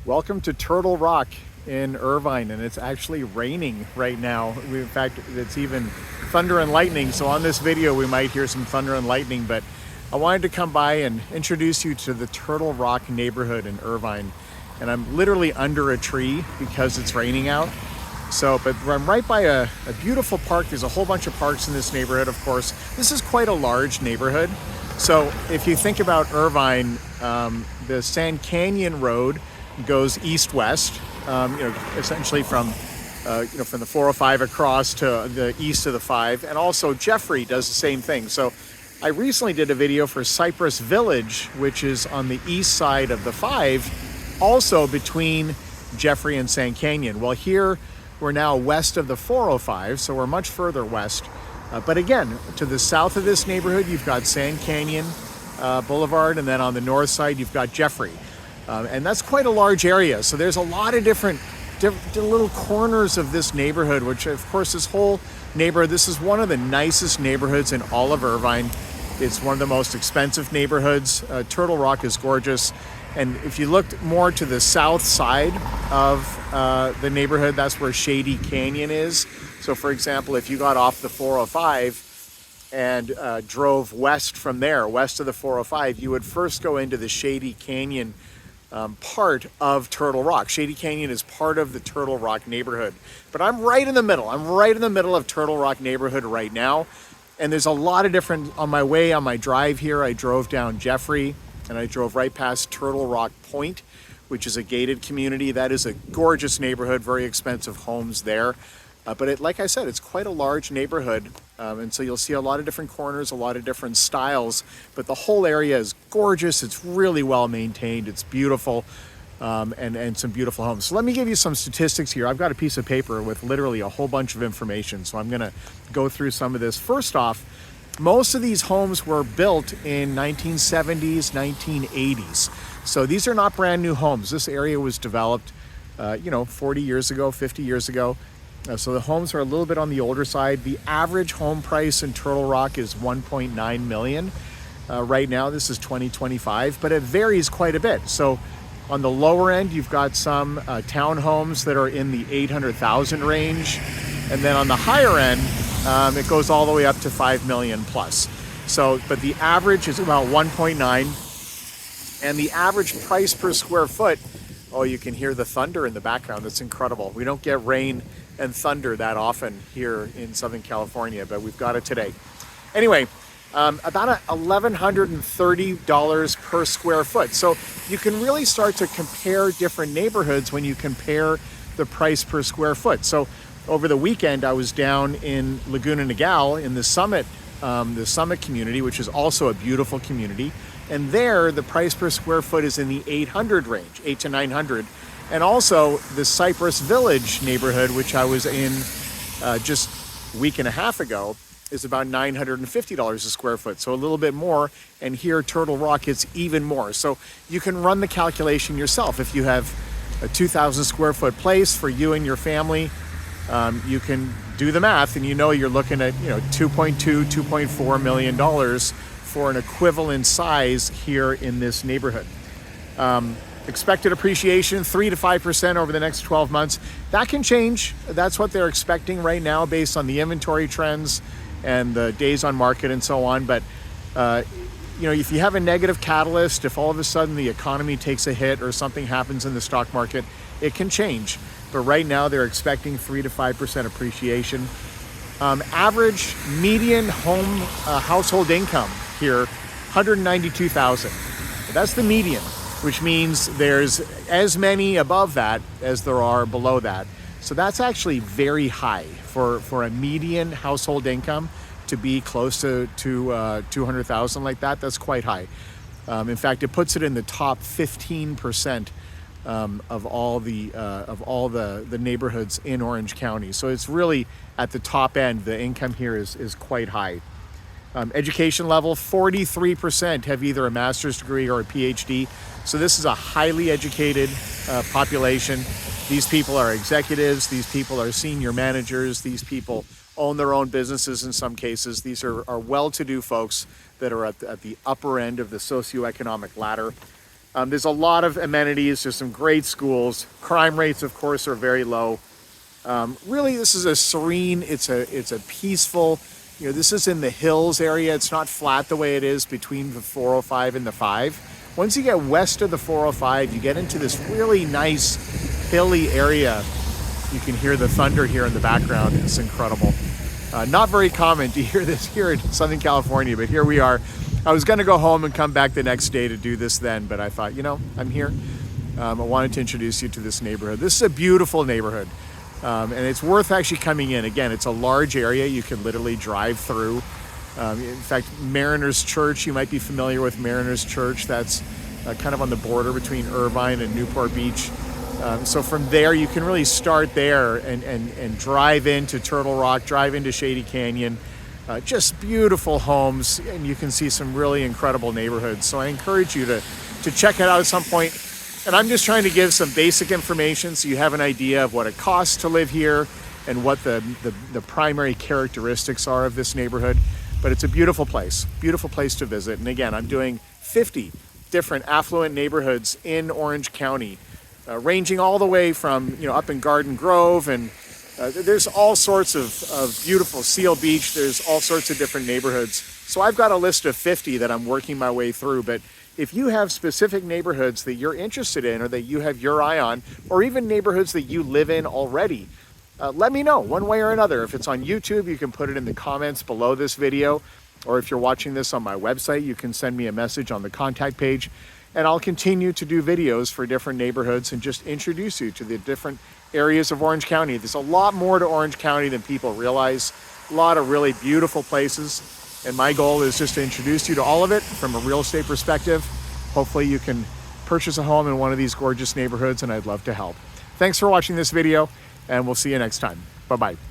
Welcome to Turtle Rock in Irvine, and it's actually raining right now. In fact, it's even thunder and lightning, so on this video we might hear some thunder and lightning, but I wanted to come by and introduce you to the Turtle Rock neighborhood in Irvine. And I'm literally under a tree because it's raining out. But I'm right by a beautiful park. There's a whole bunch of parks in this neighborhood, of course. This is quite a large neighborhood. So if you think about Irvine, the Sand Canyon Road goes east-west, essentially from the 405 across to the east of the 5, and also Jeffrey does the same thing. So I recently did a video for Cypress Village, which is on the east side of the 5, also between Jeffrey and Sand Canyon. Well, here we're now west of the 405, so we're much further west. But again, to the south of this neighborhood, you've got Sand Canyon Boulevard, and then on the north side, you've got Jeffrey. And that's quite a large area. So there's a lot of different little corners of this neighborhood, which of course this whole neighborhood, this is one of the nicest neighborhoods in all of Irvine. It's one of the most expensive neighborhoods. Turtle Rock is gorgeous. And if you looked more to the south side of the neighborhood, that's where Shady Canyon is. So for example, if you got off the 405 and drove west from there, west of the 405, you would first go into the Shady Canyon part of Turtle Rock. Shady Canyon is part of the Turtle Rock neighborhood. But I'm right in the middle. I'm right in the middle of Turtle Rock neighborhood right now. And there's a lot of different, on my drive here, I drove down Jeffrey and I drove right past Turtle Rock Point, which is a gated community. That is a gorgeous neighborhood, very expensive homes there. But like I said, it's quite a large neighborhood. And so you'll see a lot of different corners, a lot of different styles, but the whole area is gorgeous. It's really well maintained. It's beautiful, and some beautiful homes. So let me give you some statistics here. I've got a piece of paper with literally a whole bunch of information. So I'm gonna go through some of this. First off, most of these homes were built in 1970s, 1980s. So these are not brand new homes. This area was developed, 40 years ago, 50 years ago. So the homes are a little bit on the older side. The average home price in Turtle Rock is $1.9 million. Right now, this is 2025, but it varies quite a bit. So on the lower end, you've got some townhomes that are in the 800,000 range. And then on the higher end, it goes all the way up to 5 million plus. But the average is about 1.9. And the average price per square foot, oh, you can hear the thunder in the background. That's incredible. We don't get rain and thunder that often here in Southern California, but we've got it today. Anyway, about $1,130 per square foot. So you can really start to compare different neighborhoods when you compare the price per square foot. So over the weekend, I was down in Laguna Niguel in the Summit community, which is also a beautiful community. And there, the price per square foot is in the 800 range, 8 to 900. And also the Cypress Village neighborhood, which I was in just a week and a half ago, is about $950 a square foot. So a little bit more. And here, Turtle Rock, it's even more. So you can run the calculation yourself. If you have a 2,000 square foot place for you and your family, you can do the math, and you're looking at $2.4 million for an equivalent size here in this neighborhood. Expected appreciation 3 to 5% over the next 12 months. That can change. That's what they're expecting right now based on the inventory trends and the days on market and so on. But if you have a negative catalyst, if all of a sudden the economy takes a hit or something happens in the stock market, it can change. But right now they're expecting 3 to 5% appreciation. Average median home household income here, $192,000. That's the median, which means there's as many above that as there are below that. So that's actually very high for a median household income to be close to 200,000 like that. That's quite high. In fact, it puts it in the top 15% of all the neighborhoods in Orange County. So it's really at the top end. The income here is quite high. Education level, 43% have either a master's degree or a PhD. So this is a highly educated population. These people are executives. These people are senior managers. These people own their own businesses in some cases. These are well-to-do folks that are at the upper end of the socioeconomic ladder. There's a lot of amenities. There's some great schools. Crime rates, of course, are very low. Really, this is a serene, it's a peaceful, this is in the hills area. It's not flat the way it is between the 405 and the 5. Once you get west of the 405, you get into this really nice hilly area. You can hear the thunder here in the background. It's incredible. Not very common to hear this here in Southern California, but here we are. I was gonna go home and come back the next day to do this then, but I thought, I'm here. I wanted to introduce you to this neighborhood. This is a beautiful neighborhood. And it's worth actually coming in. Again, it's a large area. You can literally drive through. In fact, Mariners Church, you might be familiar with Mariners Church. That's kind of on the border between Irvine and Newport Beach. So from there, you can really start there and drive into Turtle Rock, drive into Shady Canyon. Just beautiful homes, and you can see some really incredible neighborhoods. So I encourage you to check it out at some point. And I'm just trying to give some basic information so you have an idea of what it costs to live here and what the primary characteristics are of this neighborhood. But it's a beautiful place to visit. And again, I'm doing 50 different affluent neighborhoods in Orange County, ranging all the way from, up in Garden Grove, and there's all sorts of beautiful Seal Beach. There's all sorts of different neighborhoods. So I've got a list of 50 that I'm working my way through, but if you have specific neighborhoods that you're interested in or that you have your eye on, or even neighborhoods that you live in already, let me know one way or another. If it's on YouTube, you can put it in the comments below this video, or if you're watching this on my website, you can send me a message on the contact page, and I'll continue to do videos for different neighborhoods and just introduce you to the different areas of Orange County. There's a lot more to Orange County than people realize. A lot of really beautiful places. And my goal is just to introduce you to all of it from a real estate perspective. Hopefully you can purchase a home in one of these gorgeous neighborhoods, and I'd love to help. Thanks for watching this video, and we'll see you next time. Bye-bye.